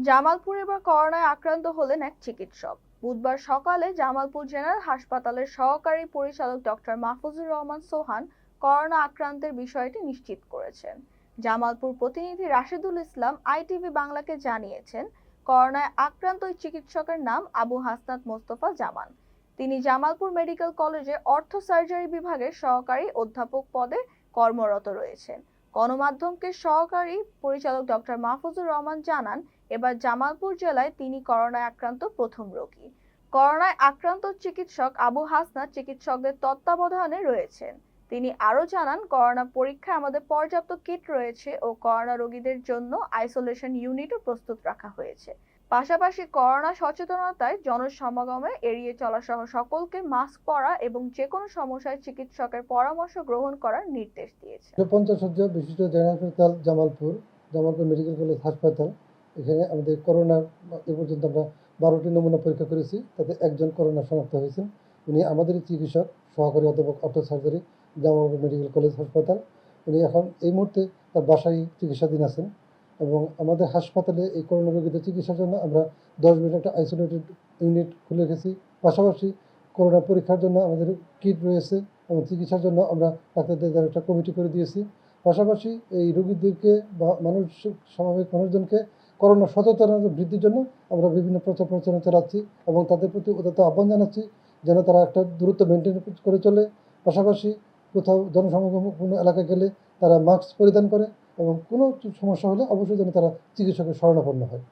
জামালপুরে এবার করোনায় আক্রান্ত হলেন এক চিকিৎসক। বুধবার সকালে জামালপুর জেনারেল হাসপাতালের সহকারী পরিচালক ডক্টর মাহফুজুর রহমান সোহান করোনা আক্রান্তের বিষয়টি নিশ্চিত করেছেন। জামালপুর প্রতিনিধি রাশেদুল ইসলাম আইটিভি বাংলাকে জানিয়েছেন, করোনায় আক্রান্ত ওই চিকিৎসকের নাম আবু হাসনাত মোস্তফা জামান। তিনি জামালপুর মেডিকেল কলেজে অর্থ সার্জারি বিভাগের সহকারী অধ্যাপক পদে কর্মরত রয়েছেন। গণমাধ্যমকে সহকারী পরিচালক ডক্টর মাহফুজুর রহমান জানান, এবার জামালপুর জেলায় তিনি করোনায় আক্রান্ত প্রথম রোগী। করোনায় আক্রান্ত চিকিৎসক আবু হাসনাত চিকিৎসকদের তত্ত্বাবধানে রয়েছেন। তিনি আরো জানান, করোনা পরীক্ষায় আমাদের পর্যাপ্ত কিট রয়েছে ও করোনা রোগীদের জন্য আইসোলেশন ইউনিটও প্রস্তুত রাখা হয়েছে। পাশাপাশি করোনা সচেতনতায় জনসমাগমে এড়িয়ে চলা সহ সকলকে মাস্ক পরা এবং যে কোনো সমস্যায় চিকিৎসকের পরামর্শ গ্রহণ করার নির্দেশ দিয়েছে। 50 শয্যা বিশিষ্ট জেনারেল হাসপাতাল জামালপুর মেডিকেল কলেজ হাসপাতাল। এখানে আমাদের করোনার এ পর্যন্ত আমরা 12টি নমুনা পরীক্ষা করেছি, তাতে একজন করোনা শনাক্ত হয়েছেন। উনি আমাদেরই চিকিৎসক, সহকারী অধ্যাপক অর্থো সার্জারি, জামালপুর মেডিকেল কলেজ হাসপাতাল। উনি এখন এই মুহূর্তে তার বাসায় চিকিৎসাধীন আছেন এবং আমাদের হাসপাতালে এই করোনা রোগীদের চিকিৎসার জন্য আমরা 10 বেড একটা আইসোলেটেড ইউনিট খুলে রেখেছি। পাশাপাশি করোনা পরীক্ষার জন্য আমাদের কিট রয়েছে এবং চিকিৎসার জন্য আমরা ডাক্তারদের একটা কমিটি করে দিয়েছি। পাশাপাশি এই রোগীদেরকে বা স্বাভাবিক মানুষজনকে করোনা সচেতনতা বৃদ্ধির জন্য আমরা বিভিন্ন প্রচার প্রচারণা চালাচ্ছি এবং তাদের প্রতি উদাত্ত আহ্বান জানাচ্ছি যেন তারা একটা দূরত্ব মেনটেন করে চলে। পাশাপাশি কোথাও জনসমাগমপূর্ণ এলাকায় গেলে তারা মাস্ক পরিধান করে এবং কোনো সমস্যা হলে অবশ্যই যেন তারা চিকিৎসকের শরণাপন্ন হয়।